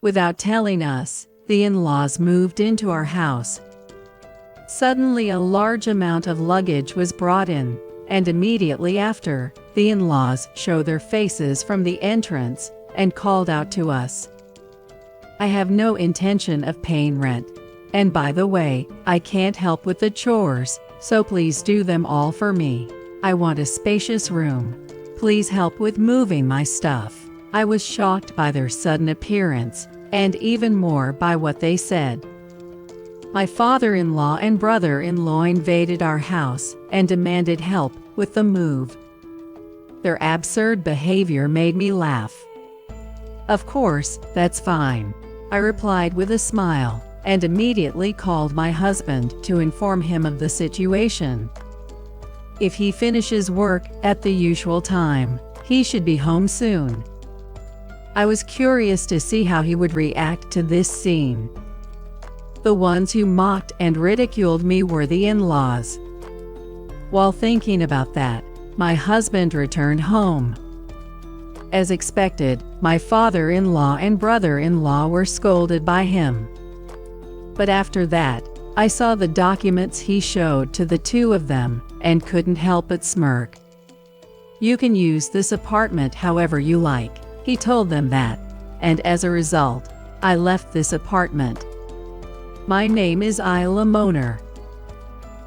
Without telling us, the in-laws moved into our house. Suddenly a large amount of luggage was brought in, and immediately after, the in-laws showed their faces from the entrance and called out to us. I have no intention of paying rent. And by the way, I can't help with the chores, so please do them all for me. I want a spacious room. Please help with moving my stuff. I was shocked by their sudden appearance, and even more by what they said. My father-in-law and brother-in-law invaded our house and demanded help with the move. Their absurd behavior made me laugh. Of course, that's fine, I replied with a smile, and immediately called my husband to inform him of the situation. If he finishes work at the usual time, he should be home soon. I was curious to see how he would react to this scene. The ones who mocked and ridiculed me were the in-laws. While thinking about that, my husband returned home. As expected, my father-in-law and brother-in-law were scolded by him. But after that, I saw the documents he showed to the two of them and couldn't help but smirk. You can use this apartment however you like, he told them that, and as a result, I left this apartment. My name is Isla Moner.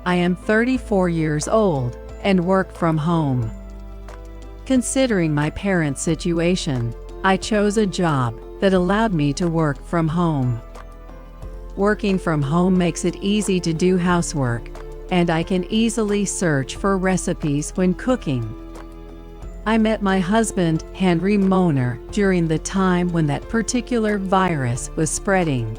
I am 34 years old and work from home. Considering my parents' situation, I chose a job that allowed me to work from home. Working from home makes it easy to do housework, and I can easily search for recipes when cooking. I met my husband, Henry Moner, during the time when that particular virus was spreading.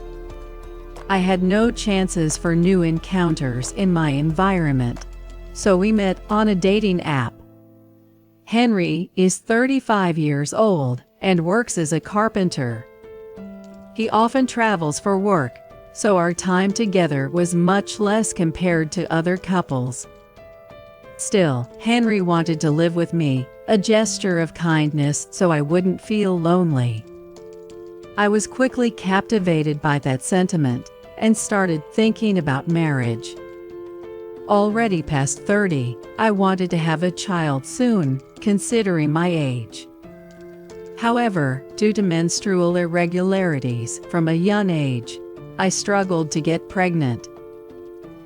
I had no chances for new encounters in my environment, so we met on a dating app. Henry is 35 years old and works as a carpenter. He often travels for work, so our time together was much less compared to other couples. Still, Henry wanted to live with me, a gesture of kindness so I wouldn't feel lonely. I was quickly captivated by that sentiment and started thinking about marriage. Already past 30, I wanted to have a child soon, considering my age. However, due to menstrual irregularities from a young age, I struggled to get pregnant.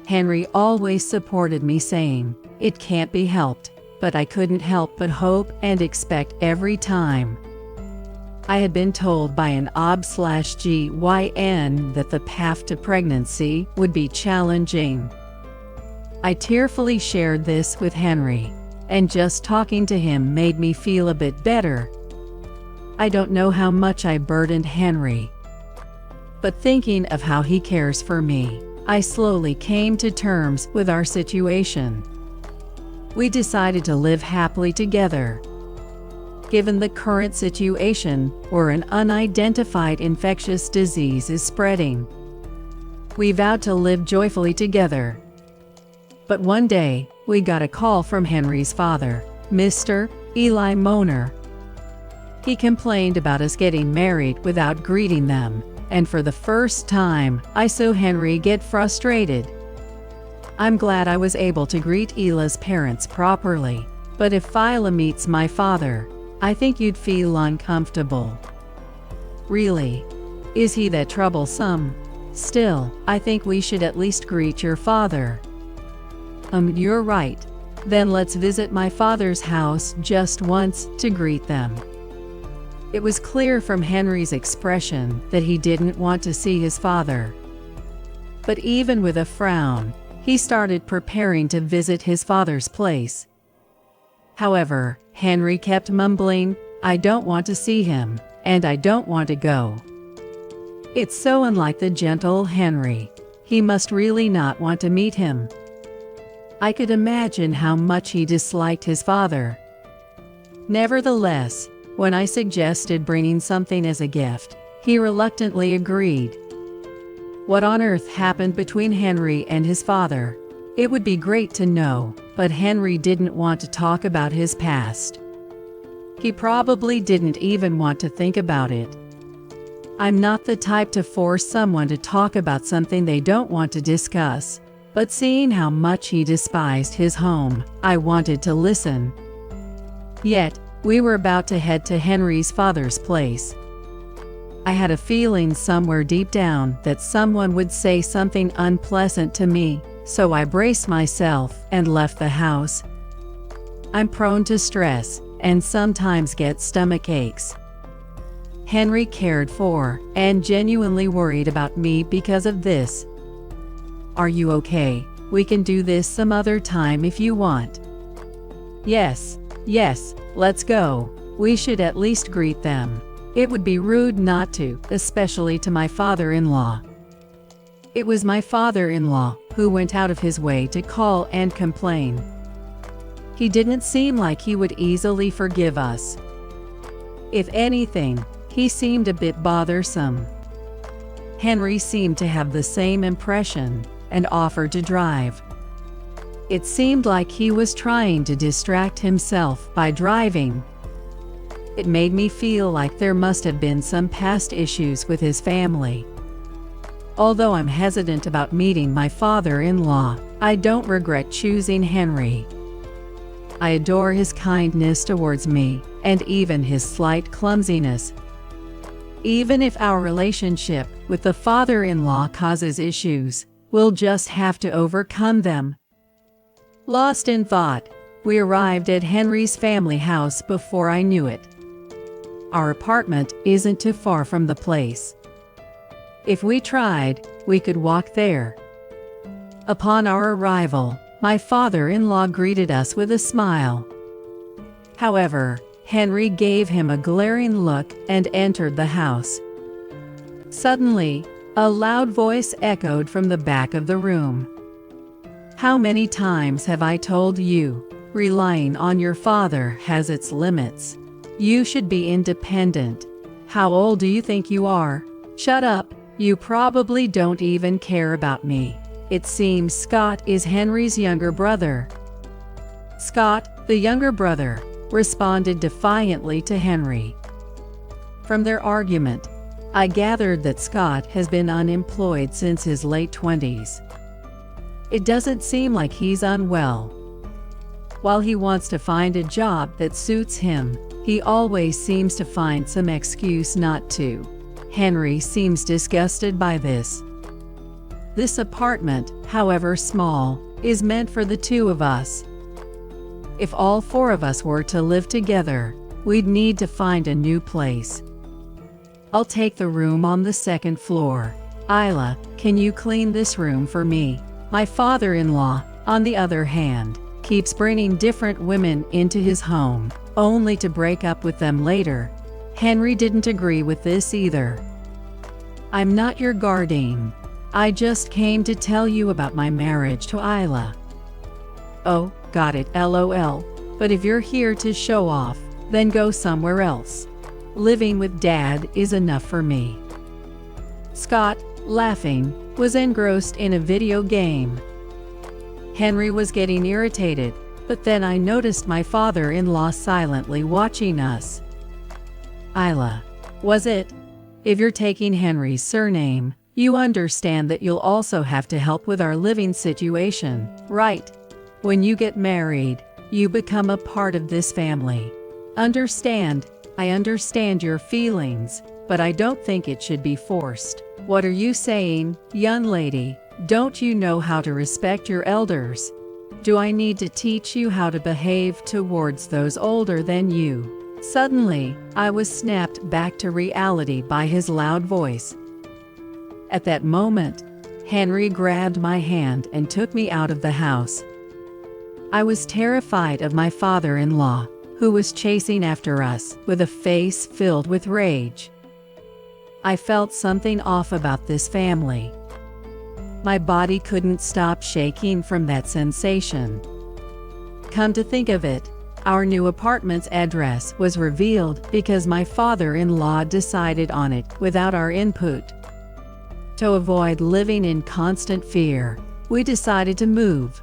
Henry always supported me, saying, "It can't be helped," but I couldn't help but hope and expect every time. I had been told by an OB/GYN that the path to pregnancy would be challenging. I tearfully shared this with Henry, and just talking to him made me feel a bit better. I don't know how much I burdened Henry, but thinking of how he cares for me, I slowly came to terms with our situation. We decided to live happily together. Given the current situation where an unidentified infectious disease is spreading, we vowed to live joyfully together. But one day, we got a call from Henry's father, Mr. Eli Moner. He complained about us getting married without greeting them, and for the first time, I saw Henry get frustrated. I'm glad I was able to greet Ila's parents properly, but if Phila meets my father, I think you'd feel uncomfortable. Really? Is he that troublesome? Still, I think we should at least greet your father. You're right. Then let's visit my father's house just once to greet them. It was clear from Henry's expression that he didn't want to see his father. But even with a frown, he started preparing to visit his father's place. However, Henry kept mumbling, "I don't want to see him, and I don't want to go." It's so unlike the gentle Henry. He must really not want to meet him. I could imagine how much he disliked his father. Nevertheless, when I suggested bringing something as a gift, he reluctantly agreed. What on earth happened between Henry and his father? It would be great to know, but Henry didn't want to talk about his past. He probably didn't even want to think about it. I'm not the type to force someone to talk about something they don't want to discuss, but seeing how much he despised his home, I wanted to listen. Yet, we were about to head to Henry's father's place. I had a feeling somewhere deep down that someone would say something unpleasant to me, so I braced myself and left the house. I'm prone to stress and sometimes get stomach aches. Henry cared for and genuinely worried about me because of this. Are you okay? We can do this some other time if you want. Yes, let's go. We should at least greet them. It would be rude not to, especially to my father-in-law. It was my father-in-law who went out of his way to call and complain. He didn't seem like he would easily forgive us. If anything, he seemed a bit bothersome. Henry seemed to have the same impression and offered to drive. It seemed like he was trying to distract himself by driving. It made me feel like there must have been some past issues with his family. Although I'm hesitant about meeting my father-in-law, I don't regret choosing Henry. I adore his kindness towards me, and even his slight clumsiness. Even if our relationship with the father-in-law causes issues, we'll just have to overcome them. Lost in thought, we arrived at Henry's family house before I knew it. Our apartment isn't too far from the place. If we tried, we could walk there. Upon our arrival, my father-in-law greeted us with a smile. However, Henry gave him a glaring look and entered the house. Suddenly, a loud voice echoed from the back of the room. How many times have I told you, relying on your father has its limits. You should be independent. How old do you think you are? Shut up, you probably don't even care about me. It seems Scott is Henry's younger brother. Scott, the younger brother, responded defiantly to Henry. From their argument, I gathered that Scott has been unemployed since his late 20s. It doesn't seem like he's unwell. While he wants to find a job that suits him, he always seems to find some excuse not to. Henry seems disgusted by this. This apartment, however small, is meant for the two of us. If all four of us were to live together, we'd need to find a new place. I'll take the room on the second floor. Isla, can you clean this room for me? My father-in-law, on the other hand, keeps bringing different women into his home, only to break up with them later. Henry didn't agree with this either. I'm not your guardian. I just came to tell you about my marriage to Isla. Oh, got it, LOL. But if you're here to show off, then go somewhere else. Living with Dad is enough for me. Scott, laughing, was engrossed in a video game. Henry was getting irritated, but then I noticed my father-in-law silently watching us. Isla, was it? If you're taking Henry's surname, you understand that you'll also have to help with our living situation, right? When you get married, you become a part of this family. I understand your feelings, but I don't think it should be forced. What are you saying, young lady? Don't you know how to respect your elders? Do I need to teach you how to behave towards those older than you? Suddenly, I was snapped back to reality by his loud voice. At that moment, Henry grabbed my hand and took me out of the house. I was terrified of my father-in-law, who was chasing after us with a face filled with rage. I felt something off about this family. My body couldn't stop shaking from that sensation. Come to think of it, our new apartment's address was revealed because my father-in-law decided on it without our input. To avoid living in constant fear, we decided to move.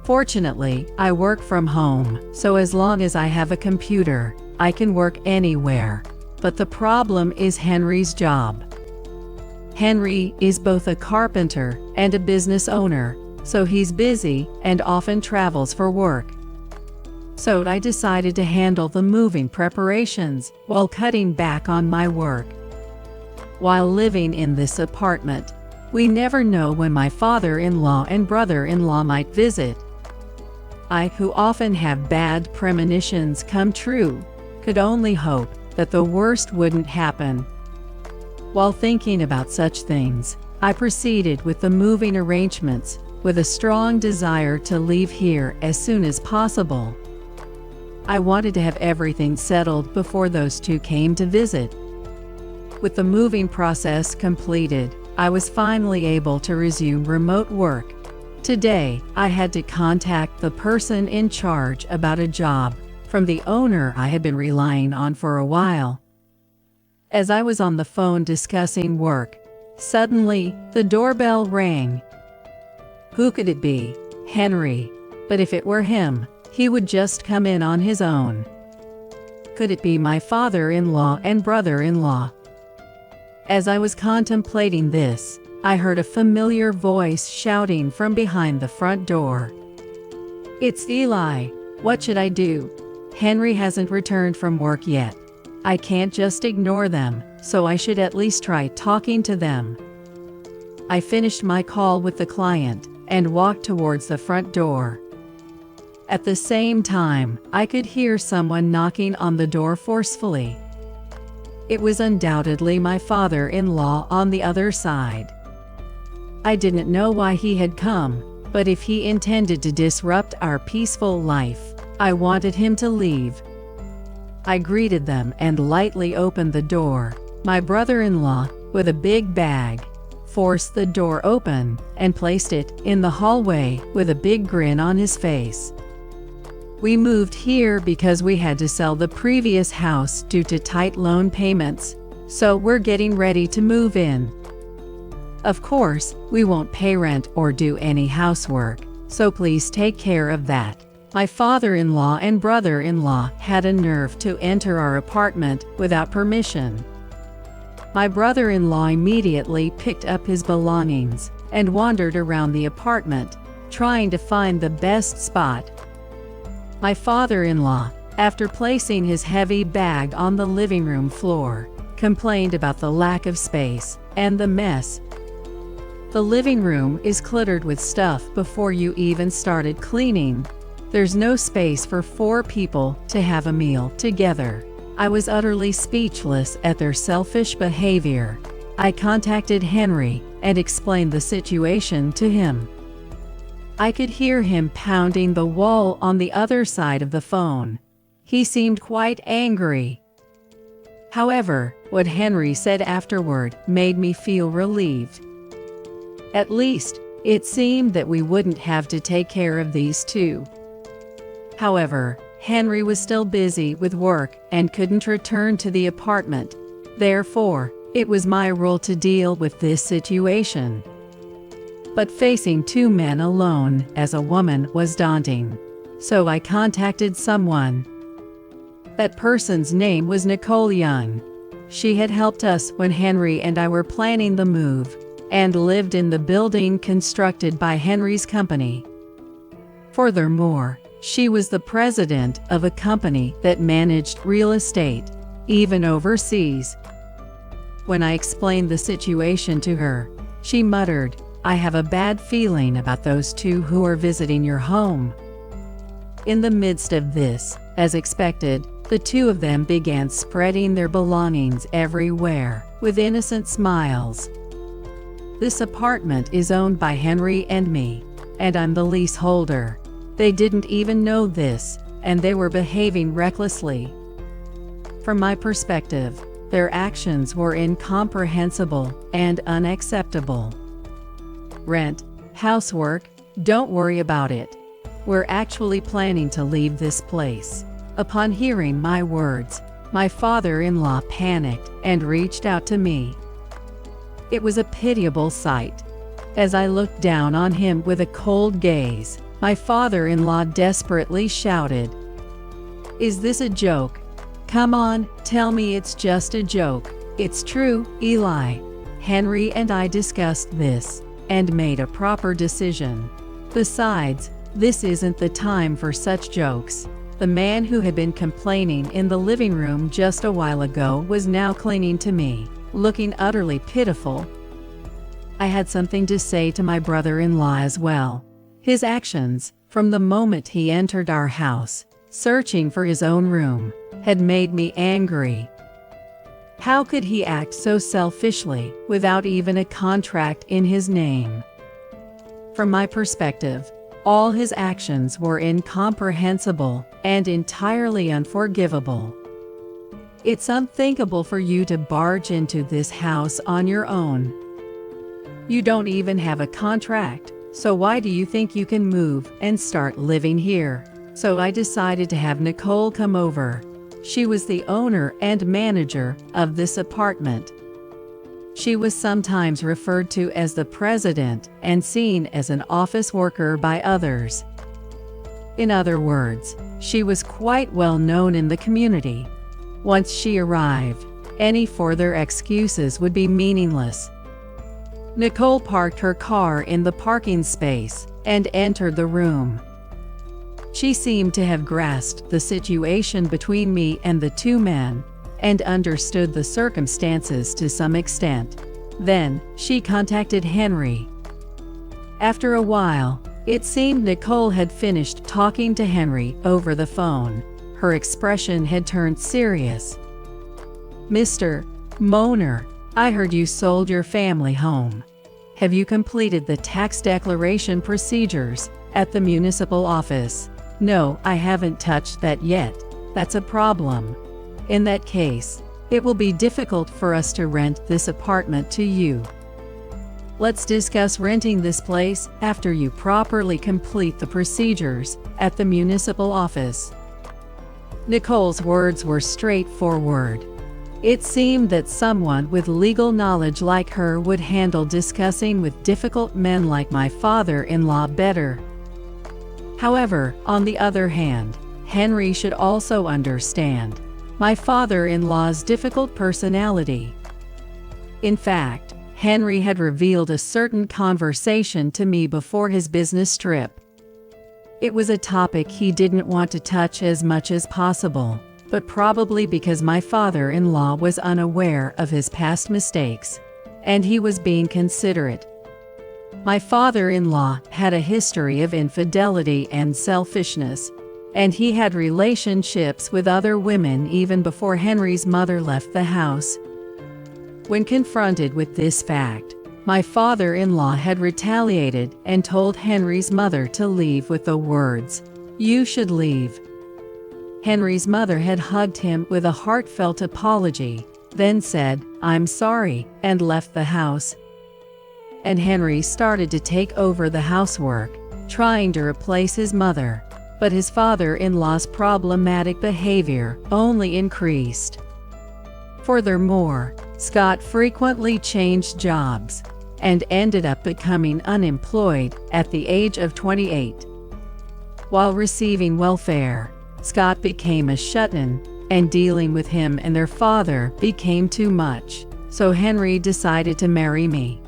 Fortunately, I work from home, so as long as I have a computer, I can work anywhere. But the problem is Henry's job. Henry is both a carpenter and a business owner, so he's busy and often travels for work. So I decided to handle the moving preparations while cutting back on my work. While living in this apartment, we never know when my father-in-law and brother-in-law might visit. I, who often have bad premonitions come true, could only hope that the worst wouldn't happen. While thinking about such things, I proceeded with the moving arrangements with a strong desire to leave here as soon as possible. I wanted to have everything settled before those two came to visit. With the moving process completed, I was finally able to resume remote work. Today, I had to contact the person in charge about a job from the owner I had been relying on for a while. As I was on the phone discussing work, suddenly the doorbell rang. Who could it be? Henry. But if it were him, he would just come in on his own. Could it be my father-in-law and brother-in-law? As I was contemplating this, I heard a familiar voice shouting from behind the front door. It's Eli. What should I do? Henry hasn't returned from work yet. I can't just ignore them, so I should at least try talking to them. I finished my call with the client and walked towards the front door. At the same time, I could hear someone knocking on the door forcefully. It was undoubtedly my father-in-law on the other side. I didn't know why he had come, but if he intended to disrupt our peaceful life, I wanted him to leave. I greeted them and lightly opened the door. My brother-in-law, with a big bag, forced the door open and placed it in the hallway with a big grin on his face. We moved here because we had to sell the previous house due to tight loan payments, so we're getting ready to move in. Of course, we won't pay rent or do any housework, so please take care of that. My father-in-law and brother-in-law had a nerve to enter our apartment without permission. My brother-in-law immediately picked up his belongings and wandered around the apartment, trying to find the best spot. My father-in-law, after placing his heavy bag on the living room floor, complained about the lack of space and the mess. The living room is cluttered with stuff before you even started cleaning. There's no space for 4 people to have a meal together. I was utterly speechless at their selfish behavior. I contacted Henry and explained the situation to him. I could hear him pounding the wall on the other side of the phone. He seemed quite angry. However, what Henry said afterward made me feel relieved. At least, it seemed that we wouldn't have to take care of these two. However, Henry was still busy with work and couldn't return to the apartment. Therefore, it was my role to deal with this situation. But facing 2 men alone as a woman was daunting. So I contacted someone. That person's name was Nicole Young. She had helped us when Henry and I were planning the move, and lived in the building constructed by Henry's company. Furthermore, she was the president of a company that managed real estate, even overseas. When I explained the situation to her, she muttered, "I have a bad feeling about those 2 who are visiting your home." In the midst of this, as expected, the 2 of them began spreading their belongings everywhere, with innocent smiles. This apartment is owned by Henry and me, and I'm the leaseholder. They didn't even know this, and they were behaving recklessly. From my perspective, their actions were incomprehensible and unacceptable. Rent, housework, don't worry about it. We're actually planning to leave this place. Upon hearing my words, my father-in-law panicked and reached out to me. It was a pitiable sight. As I looked down on him with a cold gaze, my father-in-law desperately shouted, "Is this a joke? Come on, tell me it's just a joke. It's true, Eli. Henry and I discussed this and made a proper decision. Besides, this isn't the time for such jokes. The man who had been complaining in the living room just a while ago was now clinging to me, looking utterly pitiful. I had something to say to my brother-in-law as well. His actions, from the moment he entered our house, searching for his own room, had made me angry. How could he act so selfishly, without even a contract in his name? From my perspective, all his actions were incomprehensible and entirely unforgivable. It's unthinkable for you to barge into this house on your own. You don't even have a contract, so why do you think you can move and start living here? So I decided to have Nicole come over. She was the owner and manager of this apartment. She was sometimes referred to as the president and seen as an office worker by others. In other words, she was quite well known in the community. Once she arrived, any further excuses would be meaningless. Nicole parked her car in the parking space and entered the room. She seemed to have grasped the situation between me and the two men and understood the circumstances to some extent. Then, she contacted Henry. After a while, it seemed Nicole had finished talking to Henry over the phone. Her expression had turned serious. "Mr. Moner, I heard you sold your family home. Have you completed the tax declaration procedures at the municipal office?" "No, I haven't touched that yet. That's a problem. In that case, it will be difficult for us to rent this apartment to you. Let's discuss renting this place after you properly complete the procedures at the municipal office." Nicole's words were straightforward. It seemed that someone with legal knowledge like her would handle discussing with difficult men like my father-in-law better. However, on the other hand, Henry should also understand my father-in-law's difficult personality. In fact, Henry had revealed a certain conversation to me before his business trip. It was a topic he didn't want to touch as much as possible, but probably because my father-in-law was unaware of his past mistakes, and he was being considerate. My father-in-law had a history of infidelity and selfishness, and he had relationships with other women even before Henry's mother left the house. When confronted with this fact, my father-in-law had retaliated and told Henry's mother to leave with the words, "You should leave." Henry's mother had hugged him with a heartfelt apology, then said, "I'm sorry," and left the house. And Henry started to take over the housework, trying to replace his mother, but his father-in-law's problematic behavior only increased. Furthermore, Scott frequently changed jobs and ended up becoming unemployed at the age of 28. While receiving welfare, Scott became a shut-in, and dealing with him and their father became too much, so Henry decided to marry me.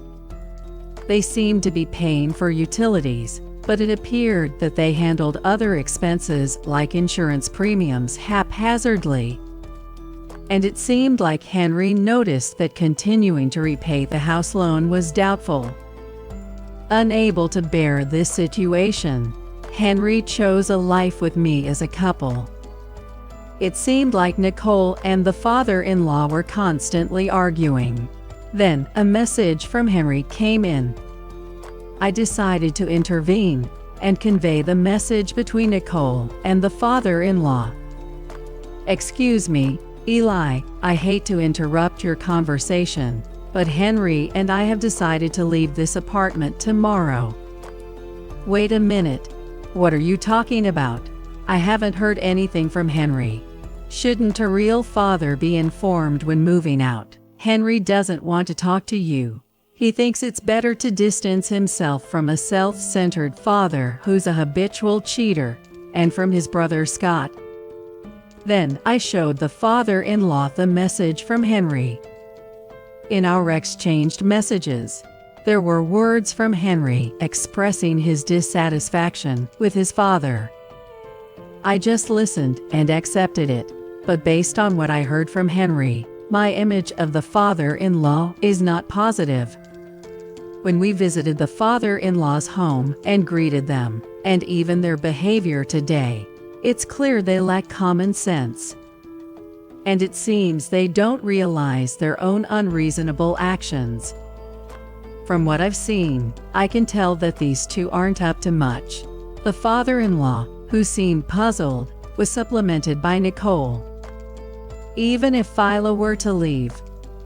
They seemed to be paying for utilities, but it appeared that they handled other expenses like insurance premiums haphazardly. And it seemed like Henry noticed that continuing to repay the house loan was doubtful. Unable to bear this situation, Henry chose a life with me as a couple. It seemed like Nicole and the father-in-law were constantly arguing. Then, a message from Henry came in. I decided to intervene and convey the message between Nicole and the father-in-law. "Excuse me, Eli, I hate to interrupt your conversation, but Henry and I have decided to leave this apartment tomorrow." "Wait a minute. What are you talking about? I haven't heard anything from Henry. Shouldn't a real father be informed when moving out?" "Henry doesn't want to talk to you. He thinks it's better to distance himself from a self-centered father who's a habitual cheater, and from his brother Scott." Then I showed the father-in-law the message from Henry. In our exchanged messages, there were words from Henry expressing his dissatisfaction with his father. I just listened and accepted it, but based on what I heard from Henry, my image of the father-in-law is not positive. When we visited the father-in-law's home and greeted them, and even their behavior today, it's clear they lack common sense. And it seems they don't realize their own unreasonable actions. From what I've seen, I can tell that these two aren't up to much. The father-in-law, who seemed puzzled, was supplemented by Nicole. Even if Philo were to leave,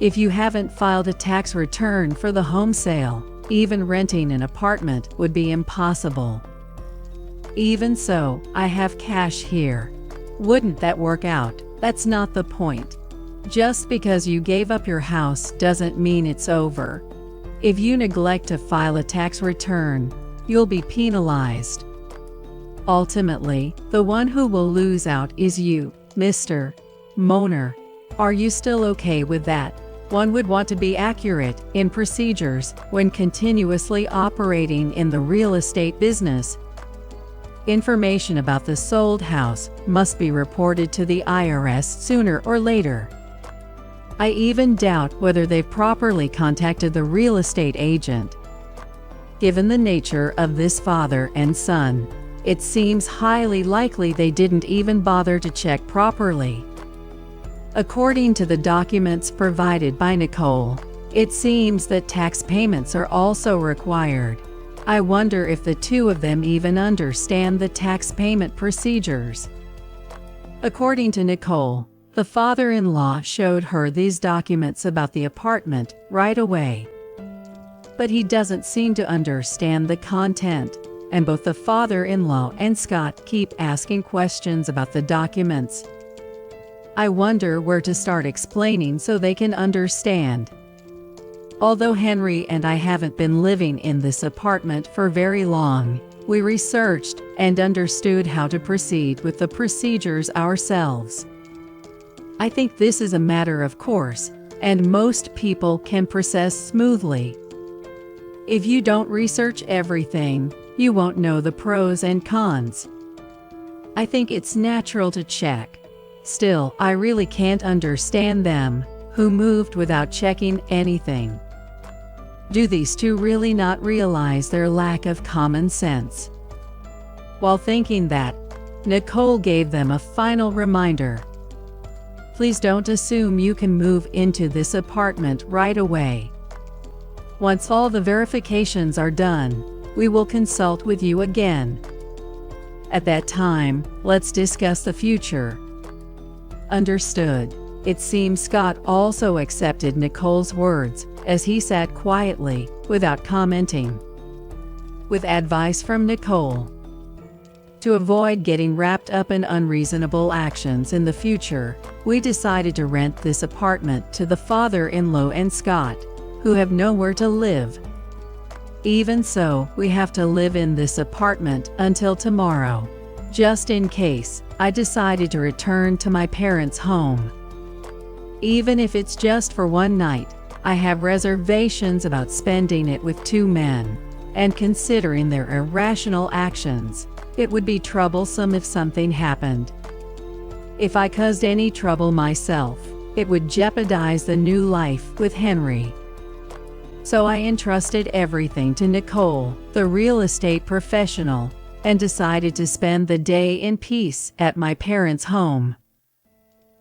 if you haven't filed a tax return for the home sale, even renting an apartment would be impossible. Even so, I have cash here. Wouldn't that work out? That's not the point. Just because you gave up your house doesn't mean it's over. If you neglect to file a tax return, you'll be penalized. Ultimately, the one who will lose out is you, Mr. Moner. Are you still okay with that? One would want to be accurate in procedures when continuously operating in the real estate business. Information about the sold house must be reported to the IRS sooner or later. I even doubt whether they've properly contacted the real estate agent. Given the nature of this father and son, it seems highly likely they didn't even bother to check properly. According to the documents provided by Nicole, it seems that tax payments are also required. I wonder if the two of them even understand the tax payment procedures. According to Nicole, the father-in-law showed her these documents about the apartment right away. But he doesn't seem to understand the content, and both the father-in-law and Scott keep asking questions about the documents. I wonder where to start explaining so they can understand. Although Henry and I haven't been living in this apartment for very long, we researched and understood how to proceed with the procedures ourselves. I think this is a matter of course, and most people can process smoothly. If you don't research everything, you won't know the pros and cons. I think it's natural to check. Still, I really can't understand them, who moved without checking anything. Do these two really not realize their lack of common sense? While thinking that, Nicole gave them a final reminder. Please don't assume you can move into this apartment right away. Once all the verifications are done, we will consult with you again. At that time, let's discuss the future. Understood. It seems Scott also accepted Nicole's words, as he sat quietly, without commenting. With advice from Nicole. To avoid getting wrapped up in unreasonable actions in the future, we decided to rent this apartment to the father-in-law and Scott, who have nowhere to live. Even so, we have to live in this apartment until tomorrow. Just in case, I decided to return to my parents' home. Even if it's just for one night, I have reservations about spending it with two men, and considering their irrational actions, it would be troublesome if something happened. If I caused any trouble myself, it would jeopardize the new life with Henry. So I entrusted everything to Nicole, the real estate professional, and decided to spend the day in peace at my parents' home.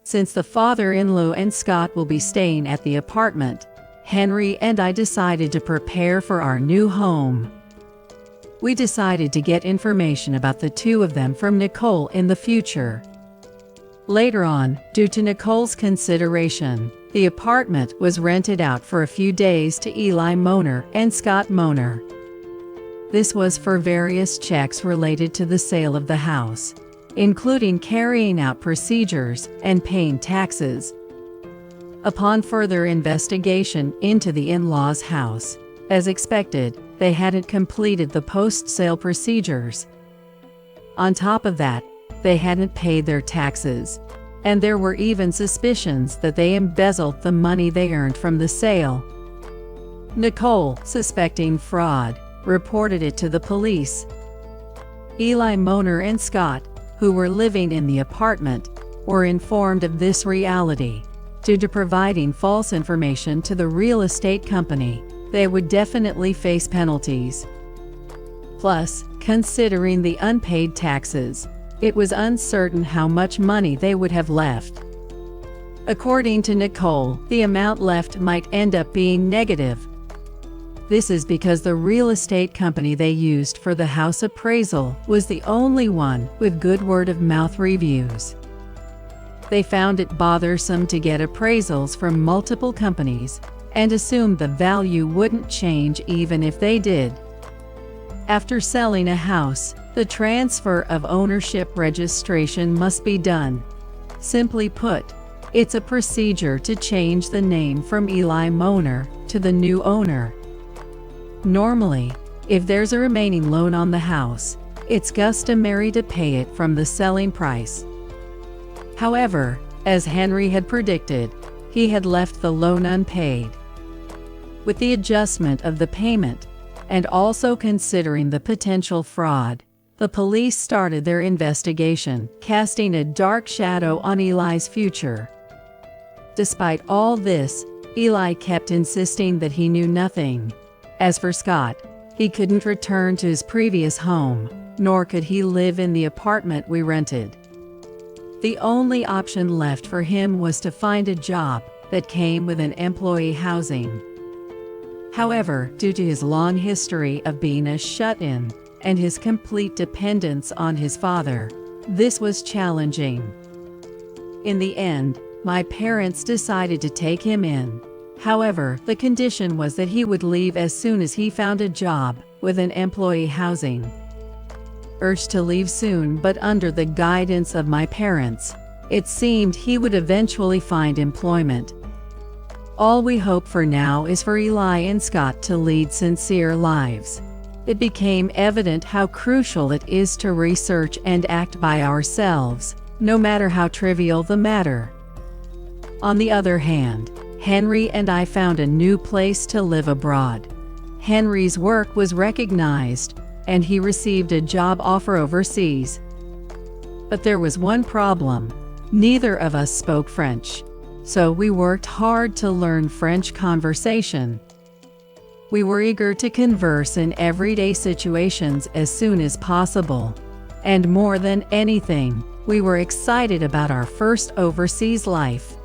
Since the father-in-law and Scott will be staying at the apartment, Henry and I decided to prepare for our new home. We decided to get information about the two of them from Nicole in the future. Later on, due to Nicole's consideration, the apartment was rented out for a few days to Eli Moner and Scott Moner. This was for various checks related to the sale of the house, including carrying out procedures and paying taxes. Upon further investigation into the in-laws' house, as expected, they hadn't completed the post-sale procedures. On top of that, they hadn't paid their taxes. and there were even suspicions that they embezzled the money they earned from the sale. Nicole, suspecting fraud, reported it to the police. Eli Moner and Scott, who were living in the apartment, were informed of this reality. Due to providing false information to the real estate company, they would definitely face penalties. Plus, considering the unpaid taxes, it was uncertain how much money they would have left. According to Nicole, the amount left might end up being negative. This is because the real estate company they used for the house appraisal was the only one with good word-of-mouth reviews. They found it bothersome to get appraisals from multiple companies and assumed the value wouldn't change even if they did. After selling a house, the transfer of ownership registration must be done. Simply put, it's a procedure to change the name from Eli Moner to the new owner. Normally, if there's a remaining loan on the house, it's customary to pay it from the selling price. However, as Henry had predicted, he had left the loan unpaid. With the adjustment of the payment, and also considering the potential fraud, the police started their investigation, casting a dark shadow on Eli's future. Despite all this, Eli kept insisting that he knew nothing. As for Scott, he couldn't return to his previous home, nor could he live in the apartment we rented. The only option left for him was to find a job that came with an employee housing. However, due to his long history of being a shut-in and his complete dependence on his father, this was challenging. In the end, my parents decided to take him in. However, the condition was that he would leave as soon as he found a job with an employee housing. Urged to leave soon but under the guidance of my parents, it seemed he would eventually find employment. All we hope for now is for Eli and Scott to lead sincere lives. It became evident how crucial it is to research and act by ourselves, no matter how trivial the matter. On the other hand, Henry and I found a new place to live abroad. Henry's work was recognized, and he received a job offer overseas. But there was one problem: neither of us spoke French, so we worked hard to learn French conversation. We were eager to converse in everyday situations as soon as possible. And more than anything, we were excited about our first overseas life.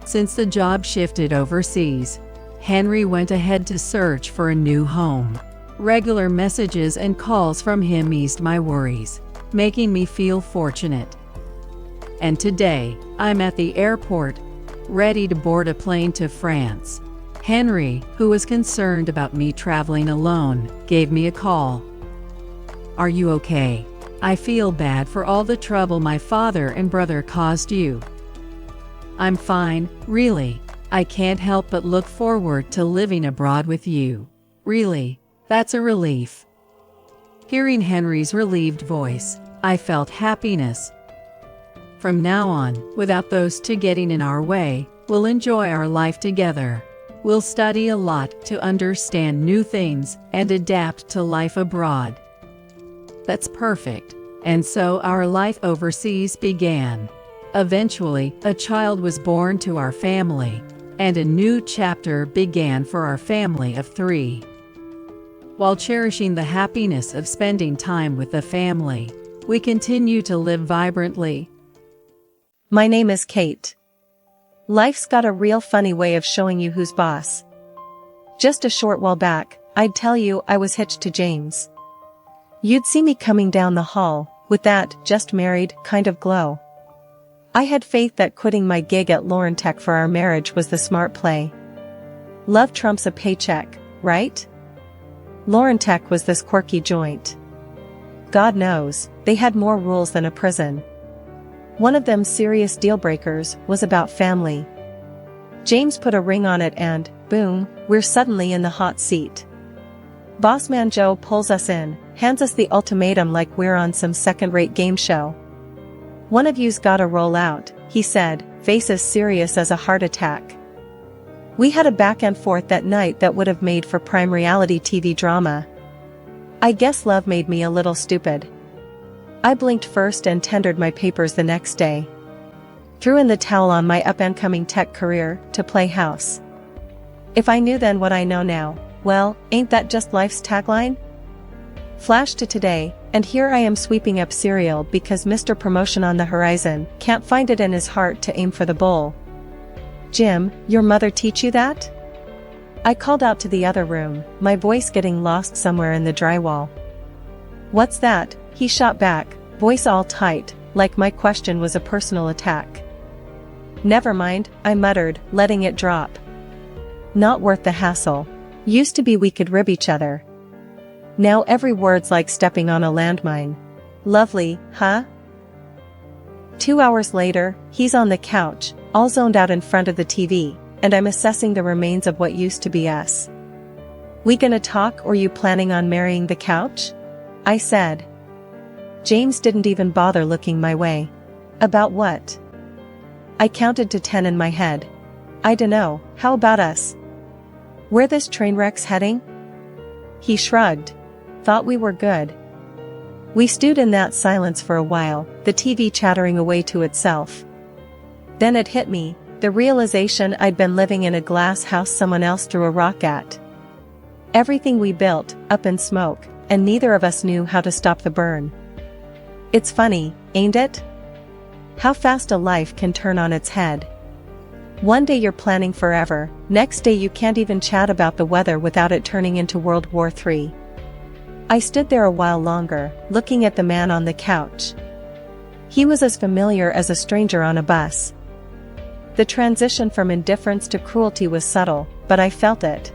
Since the job shifted overseas, Henry went ahead to search for a new home. Regular messages and calls from him eased my worries, making me feel fortunate. And today, I'm at the airport, ready to board a plane to France. Henry, who was concerned about me traveling alone, gave me a call. "Are you okay? I feel bad for all the trouble my father and brother caused you." "I'm fine, really. I can't help but look forward to living abroad with you. Really, that's a relief." Hearing Henry's relieved voice, I felt happiness. From now on, without those two getting in our way, we'll enjoy our life together. We'll study a lot to understand new things and adapt to life abroad. That's perfect. And so our life overseas began. Eventually, a child was born to our family, and a new chapter began for our family of 3. While cherishing the happiness of spending time with the family, we continue to live vibrantly. My name is Kate. Life's got a real funny way of showing you who's boss. Just a short while back, I'd tell you I was hitched to James. You'd see me coming down the hall, with that just married kind of glow. I had faith that quitting my gig at Laurentech for our marriage was the smart play. Love trumps a paycheck, right? Laurentech was this quirky joint. God knows, they had more rules than a prison. One of them serious deal breakers was about family. James put a ring on it and, boom, we're suddenly in the hot seat. Bossman Joe pulls us in, hands us the ultimatum like we're on some second-rate game show. "One of you's gotta roll out," he said, face as serious as a heart attack. We had a back and forth that night that would have made for prime reality TV drama. I guess love made me a little stupid. I blinked first and tendered my papers the next day. Threw in the towel on my up-and-coming tech career to play house. If I knew then what I know now, well, ain't that just life's tagline? Flash to today, and here I am sweeping up cereal because Mr. Promotion on the horizon can't find it in his heart to aim for the bowl. Jim, your mother teach you that? I called out to the other room, my voice getting lost somewhere in the drywall. What's that? He shot back, voice all tight, like my question was a personal attack. Never mind, I muttered, letting it drop. Not worth the hassle. Used to be we could rib each other. Now every word's like stepping on a landmine. Lovely, huh? 2 hours later, he's on the couch, all zoned out in front of the TV, and I'm assessing the remains of what used to be us. We gonna talk or you planning on marrying the couch? I said. James didn't even bother looking my way. About what? I counted to 10 in my head. I dunno, how about us? Where this train wreck's heading? He shrugged. Thought we were good. We stewed in that silence for a while, the TV chattering away to itself. Then it hit me, the realization I'd been living in a glass house someone else threw a rock at. Everything we built, up in smoke, and neither of us knew how to stop the burn. It's funny, ain't it? How fast a life can turn on its head. One day you're planning forever, next day you can't even chat about the weather without it turning into World War III. I stood there a while longer, looking at the man on the couch. He was as familiar as a stranger on a bus. The transition from indifference to cruelty was subtle, but I felt it.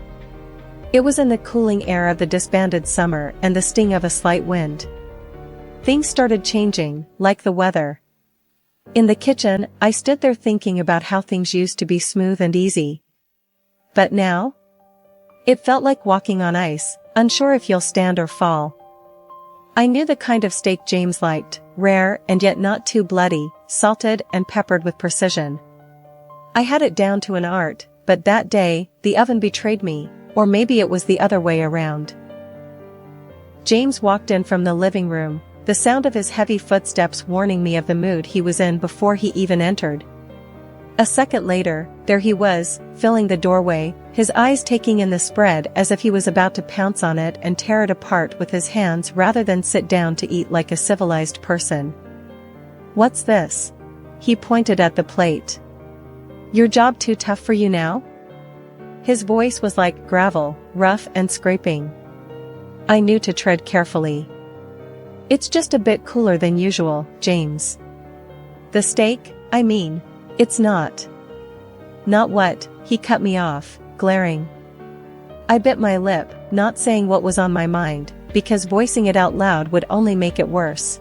It was in the cooling air of the disbanded summer and the sting of a slight wind. Things started changing, like the weather. In the kitchen, I stood there thinking about how things used to be smooth and easy. But now? It felt like walking on ice, unsure if you'll stand or fall. I knew the kind of steak James liked, rare and yet not too bloody, salted and peppered with precision. I had it down to an art, but that day, the oven betrayed me, or maybe it was the other way around. James walked in from the living room, the sound of his heavy footsteps warning me of the mood he was in before he even entered. A second later, there he was, filling the doorway, his eyes taking in the spread as if he was about to pounce on it and tear it apart with his hands rather than sit down to eat like a civilized person. What's this? He pointed at the plate. Your job too tough for you now? His voice was like gravel, rough and scraping. I knew to tread carefully. It's just a bit cooler than usual, James. The steak, I mean, it's not. Not what? He cut me off, glaring. I bit my lip, not saying what was on my mind, because voicing it out loud would only make it worse.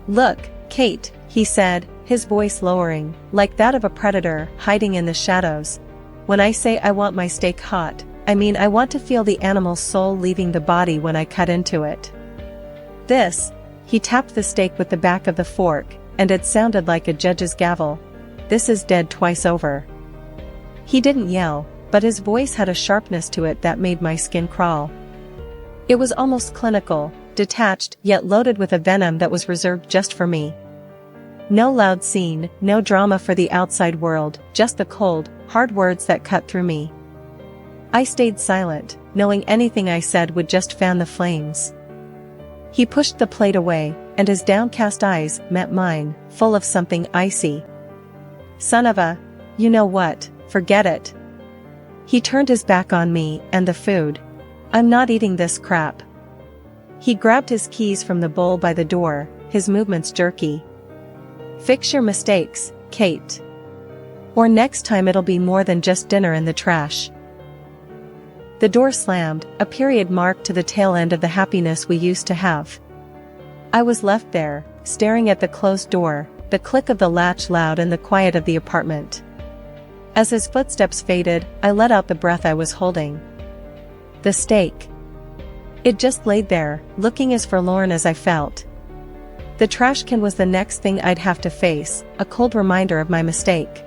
Look, Kate, he said, his voice lowering, like that of a predator hiding in the shadows. When I say I want my steak hot, I mean I want to feel the animal's soul leaving the body when I cut into it. This, he tapped the steak with the back of the fork, and it sounded like a judge's gavel. This is dead twice over. He didn't yell, but his voice had a sharpness to it that made my skin crawl. It was almost clinical, detached yet loaded with a venom that was reserved just for me. No loud scene, no drama for the outside world, just the cold, hard words that cut through me. I stayed silent, knowing anything I said would just fan the flames. He pushed the plate away, and his downcast eyes met mine, full of something icy. Son of a, you know what, forget it. He turned his back on me and the food. I'm not eating this crap. He grabbed his keys from the bowl by the door, his movements jerky. Fix your mistakes, Kate. Or next time it'll be more than just dinner in the trash. The door slammed, a period mark to the tail end of the happiness we used to have. I was left there, staring at the closed door, the click of the latch loud in the quiet of the apartment. As his footsteps faded, I let out the breath I was holding. The steak. It just laid there, looking as forlorn as I felt. The trash can was the next thing I'd have to face, a cold reminder of my mistake.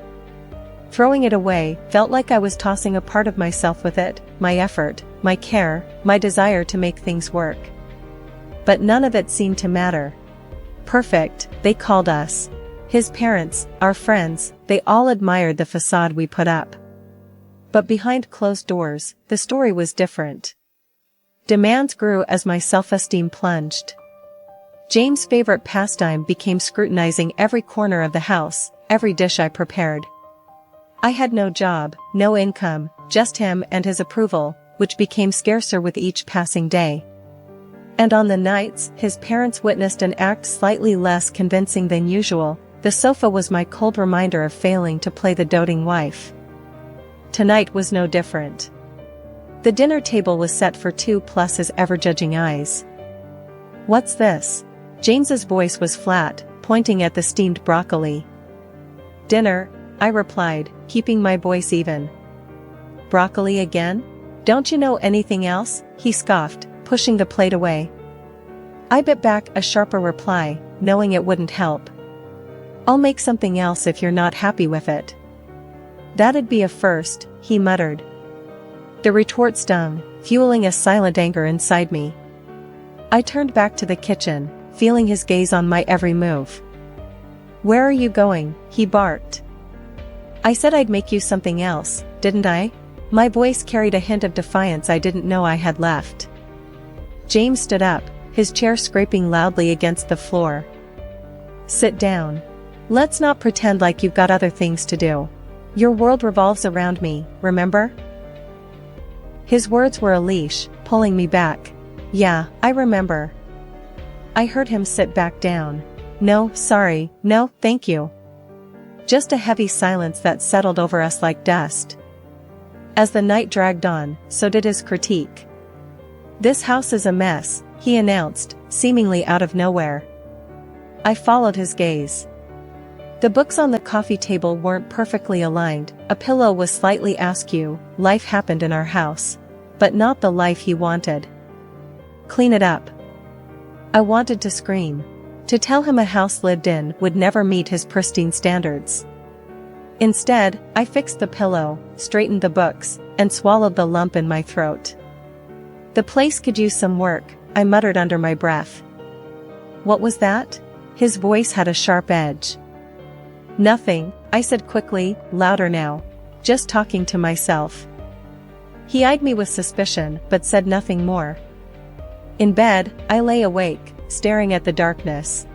Throwing it away felt like I was tossing a part of myself with it, my effort, my care, my desire to make things work. But none of it seemed to matter. Perfect, they called us. His parents, our friends, they all admired the facade we put up. But behind closed doors, the story was different. Demands grew as my self-esteem plunged. James' favorite pastime became scrutinizing every corner of the house, every dish I prepared. I had no job, no income, just him and his approval, which became scarcer with each passing day. And on the nights his parents witnessed an act slightly less convincing than usual, the sofa was my cold reminder of failing to play the doting wife. Tonight was no different. The dinner table was set for two plus his ever-judging eyes. "What's this?" James's voice was flat, pointing at the steamed broccoli. "Dinner," I replied, keeping my voice even. "Broccoli again? Don't you know anything else?" he scoffed, pushing the plate away. I bit back a sharper reply, knowing it wouldn't help. "I'll make something else if you're not happy with it." "That'd be a first," he muttered. The retort stung, fueling a silent anger inside me. I turned back to the kitchen, feeling his gaze on my every move. "Where are you going?" he barked. "I said I'd make you something else, didn't I?" My voice carried a hint of defiance I didn't know I had left. James stood up, his chair scraping loudly against the floor. "Sit down. Let's not pretend like you've got other things to do. Your world revolves around me, remember?" His words were a leash, pulling me back. "Yeah, I remember." I heard him sit back down. "No, sorry, no, thank you." Just a heavy silence that settled over us like dust. As the night dragged on, so did his critique. "This house is a mess," he announced, seemingly out of nowhere. I followed his gaze. The books on the coffee table weren't perfectly aligned, a pillow was slightly askew, life happened in our house. But not the life he wanted. "Clean it up." I wanted to scream. To tell him a house lived in would never meet his pristine standards. Instead, I fixed the pillow, straightened the books, and swallowed the lump in my throat. "The place could use some work," I muttered under my breath. "What was that?" His voice had a sharp edge. "Nothing," I said quickly, louder now. "Just talking to myself." He eyed me with suspicion, but said nothing more. In bed, I lay awake, staring at the darkness.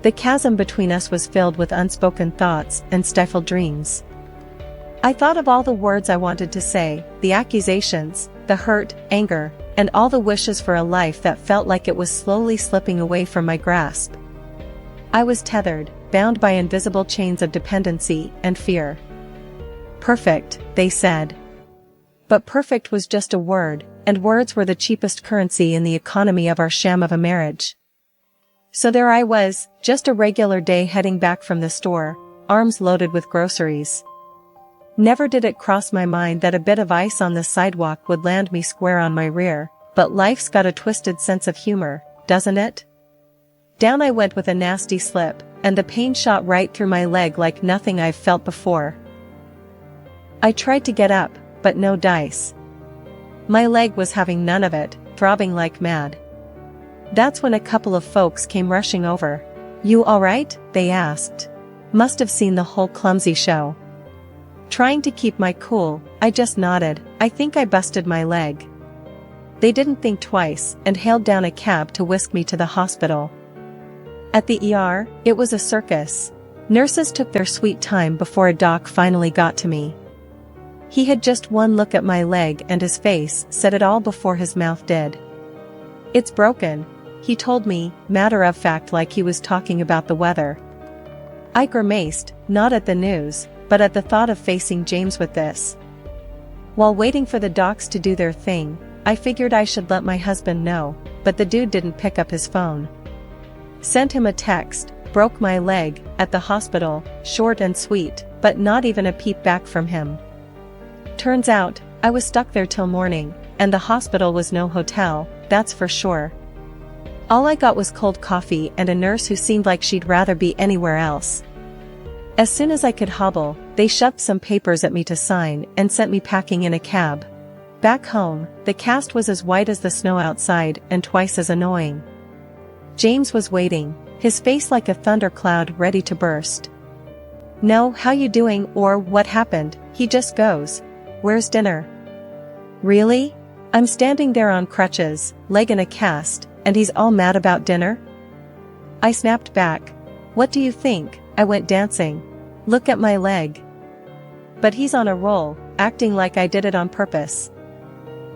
The chasm between us was filled with unspoken thoughts and stifled dreams. I thought of all the words I wanted to say, the accusations, the hurt, anger, and all the wishes for a life that felt like it was slowly slipping away from my grasp. I was tethered, bound by invisible chains of dependency and fear. "Perfect," they said. But perfect was just a word, and words were the cheapest currency in the economy of our sham of a marriage. So there I was, just a regular day heading back from the store, arms loaded with groceries. Never did it cross my mind that a bit of ice on the sidewalk would land me square on my rear, but life's got a twisted sense of humor, doesn't it? Down I went with a nasty slip, and the pain shot right through my leg like nothing I've felt before. I tried to get up, but no dice. My leg was having none of it, throbbing like mad. That's when a couple of folks came rushing over. "You all right?" they asked. Must have seen the whole clumsy show. Trying to keep my cool, I just nodded. "I think I busted my leg." They didn't think twice and hailed down a cab to whisk me to the hospital. At the ER, it was a circus. Nurses took their sweet time before a doc finally got to me. He had just one look at my leg and his face said it all before his mouth did. "It's broken," he told me, matter of fact like he was talking about the weather. I grimaced, not at the news, but at the thought of facing James with this. While waiting for the docs to do their thing, I figured I should let my husband know, but the dude didn't pick up his phone. Sent him a text, "Broke my leg, at the hospital," short and sweet, but not even a peep back from him. Turns out, I was stuck there till morning, and the hospital was no hotel, that's for sure. All I got was cold coffee and a nurse who seemed like she'd rather be anywhere else. As soon as I could hobble, they shoved some papers at me to sign and sent me packing in a cab. Back home, the cast was as white as the snow outside and twice as annoying. James was waiting, his face like a thundercloud ready to burst. "No, how you doing?" or "What happened?" He just goes, "Where's dinner?" Really? I'm standing there on crutches, leg in a cast, and he's all mad about dinner? I snapped back. "What do you think? I went dancing. Look at my leg." But he's on a roll, acting like I did it on purpose.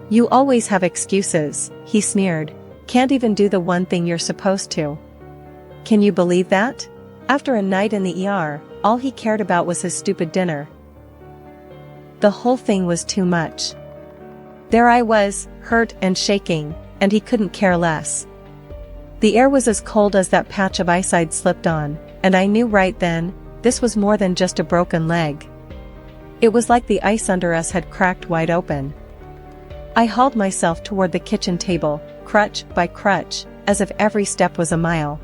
"You always have excuses," he sneered. "Can't even do the one thing you're supposed to." Can you believe that? After a night in the ER, all he cared about was his stupid dinner. The whole thing was too much. There I was, hurt and shaking, and he couldn't care less. The air was as cold as that patch of ice I'd slipped on, and I knew right then, this was more than just a broken leg. It was like the ice under us had cracked wide open. I hauled myself toward the kitchen table, crutch by crutch, as if every step was a mile.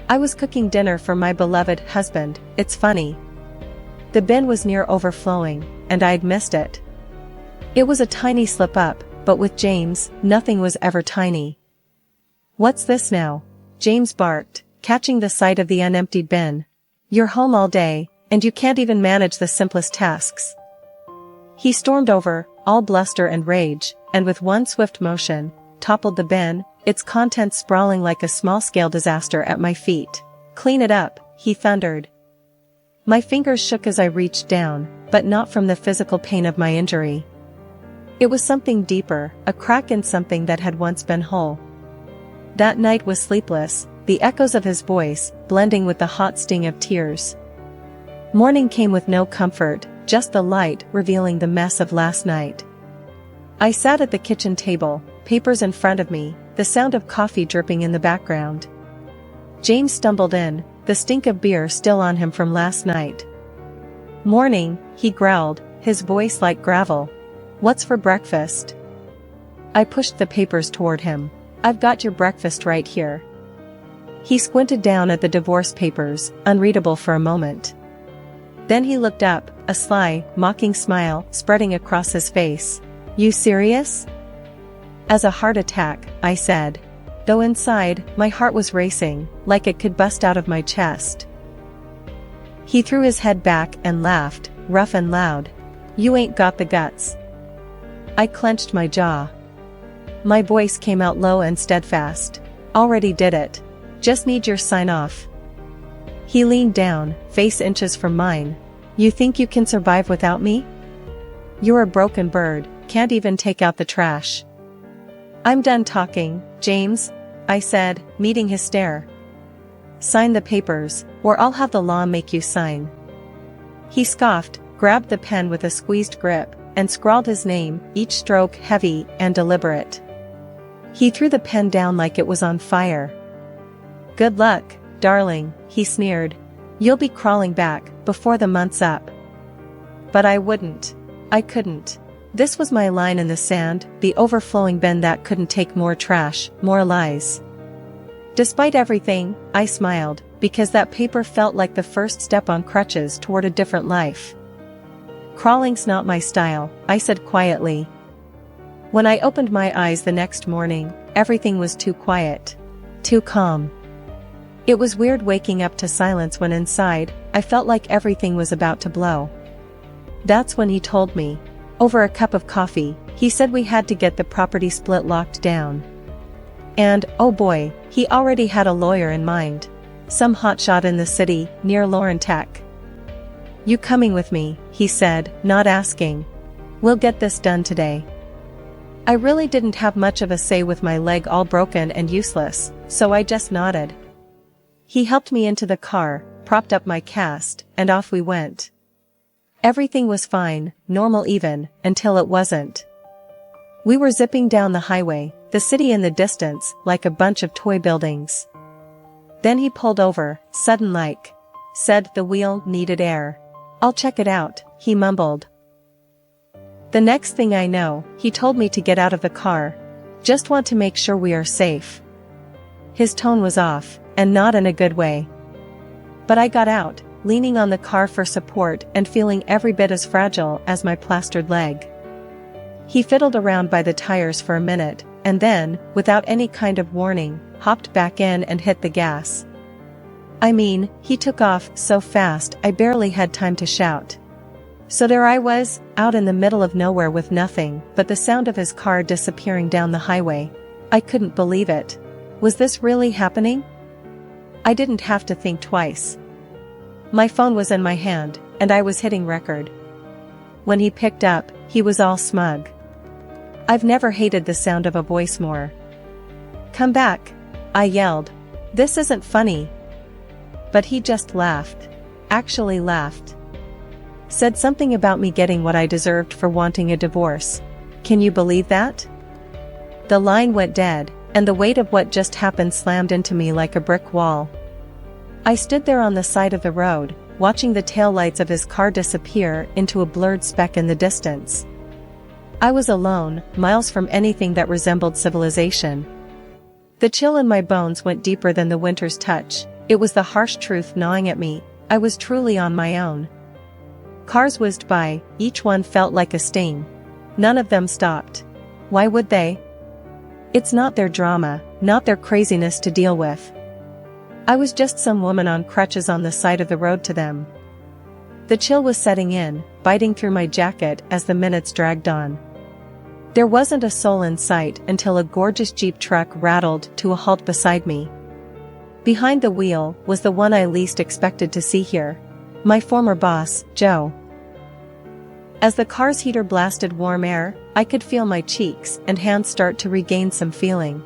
I was cooking dinner for my beloved husband. It's funny. The bin was near overflowing, and I'd missed it. It was a tiny slip-up, but with James, nothing was ever tiny. "What's this now?" James barked, catching the sight of the unemptied bin. "You're home all day, and you can't even manage the simplest tasks." He stormed over, all bluster and rage, and with one swift motion, toppled the bin, its contents sprawling like a small-scale disaster at my feet. "Clean it up," he thundered. My fingers shook as I reached down, but not from the physical pain of my injury. It was something deeper, a crack in something that had once been whole. That night was sleepless, the echoes of his voice, blending with the hot sting of tears. Morning came with no comfort, just the light revealing the mess of last night. I sat at the kitchen table, papers in front of me, the sound of coffee dripping in the background. James stumbled in, the stink of beer still on him from last night. "Morning," he growled, his voice like gravel. "What's for breakfast?" I pushed the papers toward him. "I've got your breakfast right here." He squinted down at the divorce papers, unreadable for a moment. Then he looked up, a sly, mocking smile spreading across his face. "You serious?" "As a heart attack," I said. Though inside, my heart was racing, like it could bust out of my chest. He threw his head back and laughed, rough and loud. "You ain't got the guts." I clenched my jaw. My voice came out low and steadfast. "Already did it. Just need your sign off." He leaned down, face inches from mine. "You think you can survive without me? You're a broken bird, can't even take out the trash." "I'm done talking, James," I said, meeting his stare. "Sign the papers, or I'll have the law make you sign." He scoffed, grabbed the pen with a squeezed grip, and scrawled his name, each stroke heavy and deliberate. He threw the pen down like it was on fire. "Good luck, darling," he sneered. "You'll be crawling back, before the month's up." But I wouldn't. I couldn't. This was my line in the sand, the overflowing bin that couldn't take more trash, more lies. Despite everything, I smiled, because that paper felt like the first step on crutches toward a different life. "Crawling's not my style," I said quietly. When I opened my eyes the next morning, everything was too quiet. Too calm. It was weird waking up to silence when inside, I felt like everything was about to blow. That's when he told me. Over a cup of coffee, he said we had to get the property split locked down. And, oh boy, he already had a lawyer in mind. Some hotshot in the city, near Lauren Tech. "You coming with me?" he said, not asking. "We'll get this done today." I really didn't have much of a say with my leg all broken and useless, so I just nodded. He helped me into the car, propped up my cast, and off we went. Everything was fine, normal even, until it wasn't. We were zipping down the highway, the city in the distance, like a bunch of toy buildings. Then he pulled over, sudden-like. Said the wheel needed air. "I'll check it out," he mumbled. The next thing I know, he told me to get out of the car. "Just want to make sure we are safe." His tone was off, and not in a good way. But I got out, leaning on the car for support and feeling every bit as fragile as my plastered leg. He fiddled around by the tires for a minute, and then, without any kind of warning, hopped back in and hit the gas. I mean, he took off so fast I barely had time to shout. So there I was, out in the middle of nowhere with nothing but the sound of his car disappearing down the highway. I couldn't believe it. Was this really happening? I didn't have to think twice. My phone was in my hand, and I was hitting record. When he picked up, he was all smug. I've never hated the sound of a voice more. "Come back," I yelled. "This isn't funny." But he just laughed. Actually laughed. Said something about me getting what I deserved for wanting a divorce. Can you believe that? The line went dead, and the weight of what just happened slammed into me like a brick wall. I stood there on the side of the road, watching the taillights of his car disappear into a blurred speck in the distance. I was alone, miles from anything that resembled civilization. The chill in my bones went deeper than the winter's touch. It was the harsh truth gnawing at me. I was truly on my own. Cars whizzed by, each one felt like a sting. None of them stopped. Why would they? It's not their drama, not their craziness to deal with. I was just some woman on crutches on the side of the road to them. The chill was setting in, biting through my jacket as the minutes dragged on. There wasn't a soul in sight until a gorgeous Jeep truck rattled to a halt beside me. Behind the wheel was the one I least expected to see here. My former boss, Joe. As the car's heater blasted warm air, I could feel my cheeks and hands start to regain some feeling.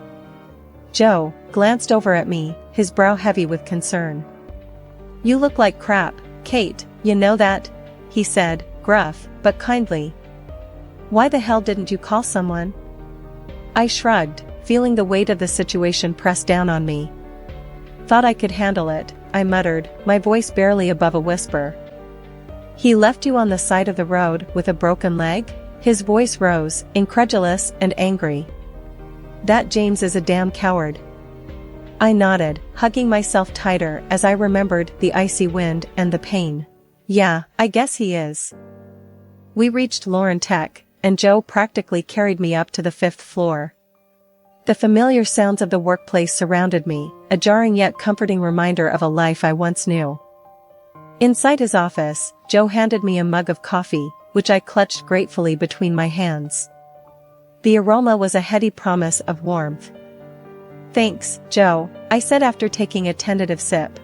Joe glanced over at me, his brow heavy with concern. "You look like crap, Kate, you know that?" he said, gruff, but kindly. "Why the hell didn't you call someone?" I shrugged, feeling the weight of the situation press down on me. "Thought I could handle it," I muttered, my voice barely above a whisper. "He left you on the side of the road with a broken leg?" His voice rose, incredulous and angry. "That James is a damn coward." I nodded, hugging myself tighter as I remembered the icy wind and the pain. "Yeah, I guess he is." We reached Lauren Tech, and Joe practically carried me up to the 5th floor. The familiar sounds of the workplace surrounded me, a jarring yet comforting reminder of a life I once knew. Inside his office, Joe handed me a mug of coffee, which I clutched gratefully between my hands. The aroma was a heady promise of warmth. "Thanks, Joe," I said after taking a tentative sip.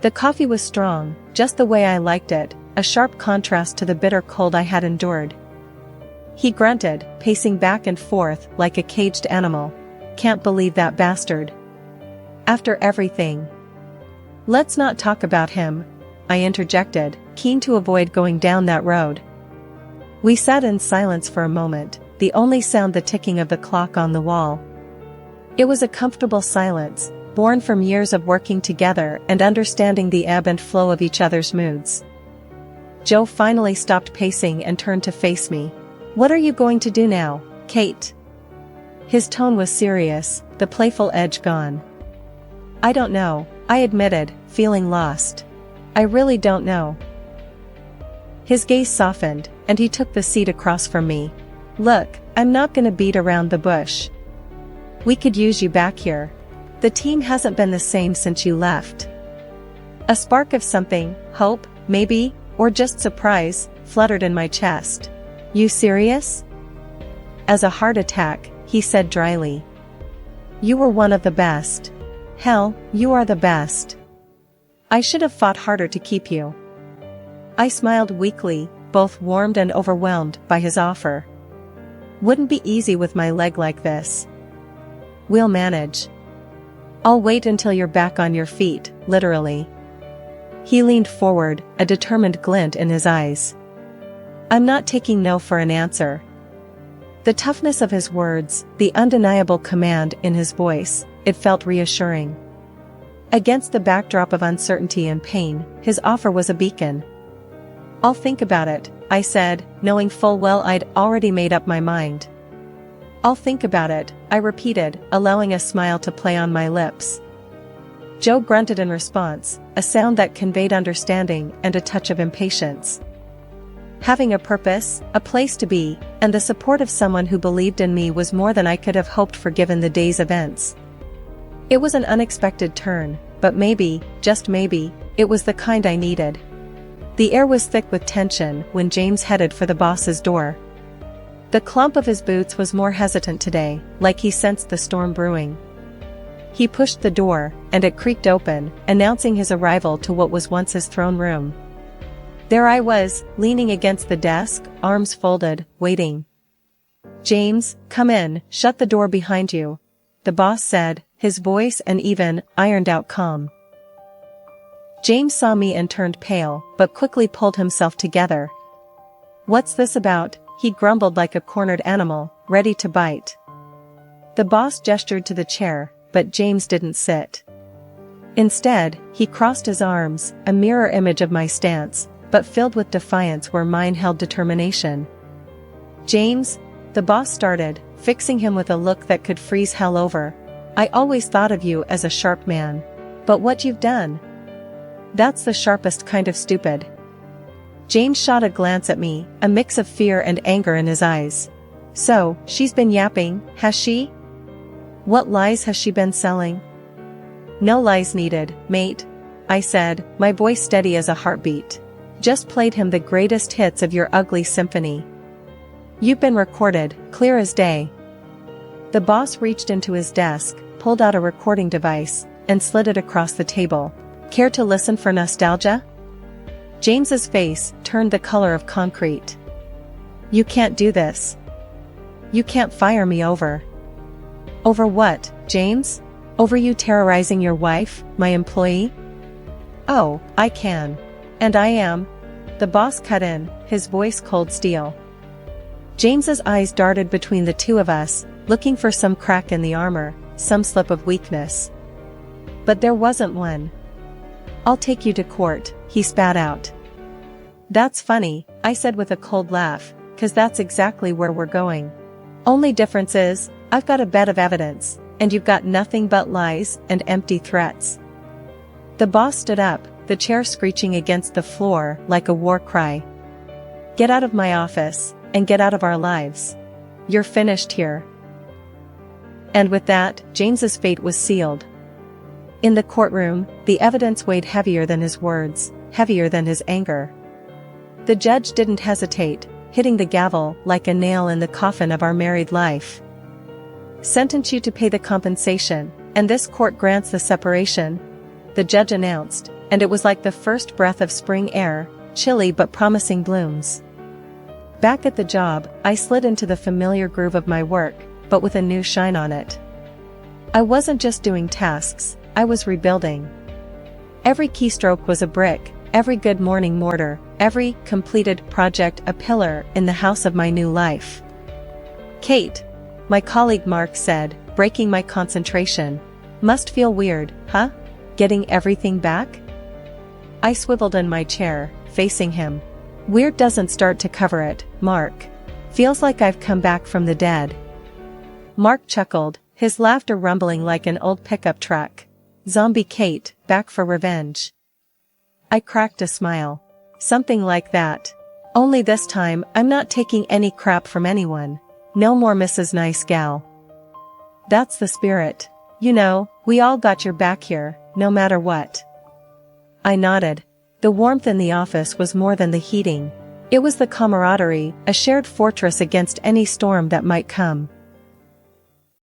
The coffee was strong, just the way I liked it, a sharp contrast to the bitter cold I had endured. He grunted, pacing back and forth like a caged animal. "Can't believe that bastard. After everything." "Let's not talk about him," I interjected, keen to avoid going down that road. We sat in silence for a moment, the only sound the ticking of the clock on the wall. It was a comfortable silence, born from years of working together and understanding the ebb and flow of each other's moods. Joe finally stopped pacing and turned to face me. "What are you going to do now, Kate?" His tone was serious, the playful edge gone. "I don't know," I admitted, feeling lost. "I really don't know." His gaze softened, and he took the seat across from me. "Look, I'm not gonna beat around the bush. We could use you back here. The team hasn't been the same since you left." A spark of something, hope, maybe, or just surprise, fluttered in my chest. "You serious?" "As a heart attack," he said dryly. "You were one of the best. Hell, you are the best. I should have fought harder to keep you." I smiled weakly, both warmed and overwhelmed by his offer. "Wouldn't be easy with my leg like this." "We'll manage. I'll wait until you're back on your feet, literally." He leaned forward, a determined glint in his eyes. "I'm not taking no for an answer." The toughness of his words, the undeniable command in his voice, it felt reassuring. Against the backdrop of uncertainty and pain, his offer was a beacon. "I'll think about it," I said, knowing full well I'd already made up my mind. I'll think about it, I repeated, allowing a smile to play on my lips. Joe grunted in response, a sound that conveyed understanding and a touch of impatience. Having a purpose, a place to be, and the support of someone who believed in me was more than I could have hoped for given the day's events. It was an unexpected turn, but maybe, just maybe, it was the kind I needed. The air was thick with tension when James headed for the boss's door. The clump of his boots was more hesitant today, like he sensed the storm brewing. He pushed the door, and it creaked open, announcing his arrival to what was once his throne room. There I was, leaning against the desk, arms folded, waiting. "James, come in, shut the door behind you," the boss said, his voice an even, ironed-out calm. James saw me and turned pale, but quickly pulled himself together. "What's this about?" he grumbled like a cornered animal, ready to bite. The boss gestured to the chair, but James didn't sit. Instead, he crossed his arms, a mirror image of my stance, but filled with defiance where mine held determination. "James," the boss started, fixing him with a look that could freeze hell over. "I always thought of you as a sharp man. But what you've done? That's the sharpest kind of stupid." James shot a glance at me, a mix of fear and anger in his eyes. "So, she's been yapping, has she? What lies has she been selling?" "No lies needed, mate," I said, my voice steady as a heartbeat. "Just played him the greatest hits of your ugly symphony. You've been recorded, clear as day." The boss reached into his desk, pulled out a recording device, and slid it across the table. "Care to listen for nostalgia?" James's face turned the color of concrete. "You can't do this. You can't fire me over." "Over what, James? Over you terrorizing your wife, my employee?" "Oh, I can. And I am." The boss cut in, his voice cold steel. James's eyes darted between the two of us, looking for some crack in the armor, some slip of weakness. But there wasn't one. "I'll take you to court," he spat out. "That's funny," I said with a cold laugh, "'cause that's exactly where we're going. Only difference is, I've got a bed of evidence, and you've got nothing but lies and empty threats." The boss stood up, the chair screeching against the floor like a war cry. "Get out of my office, and get out of our lives. You're finished here." And with that, James's fate was sealed. In the courtroom, the evidence weighed heavier than his words, heavier than his anger. The judge didn't hesitate, hitting the gavel like a nail in the coffin of our married life. "Sentence you to pay the compensation, and this court grants the separation," the judge announced, and it was like the first breath of spring air, chilly but promising blooms. Back at the job, I slid into the familiar groove of my work, but with a new shine on it. I wasn't just doing tasks, I was rebuilding. Every keystroke was a brick, every good morning mortar, every completed project a pillar in the house of my new life. "Kate," my colleague Mark said, breaking my concentration. "Must feel weird, huh? Getting everything back?" I swiveled in my chair, facing him. "Weird doesn't start to cover it, Mark. Feels like I've come back from the dead." Mark chuckled, his laughter rumbling like an old pickup truck. "Zombie Kate, back for revenge." I cracked a smile. "Something like that. Only this time I'm not taking any crap from anyone. No more Mrs. Nice Gal." "That's the spirit. You know, we all got your back here, no matter what." I nodded. The warmth in the office was more than the heating. It was the camaraderie, a shared fortress against any storm that might come.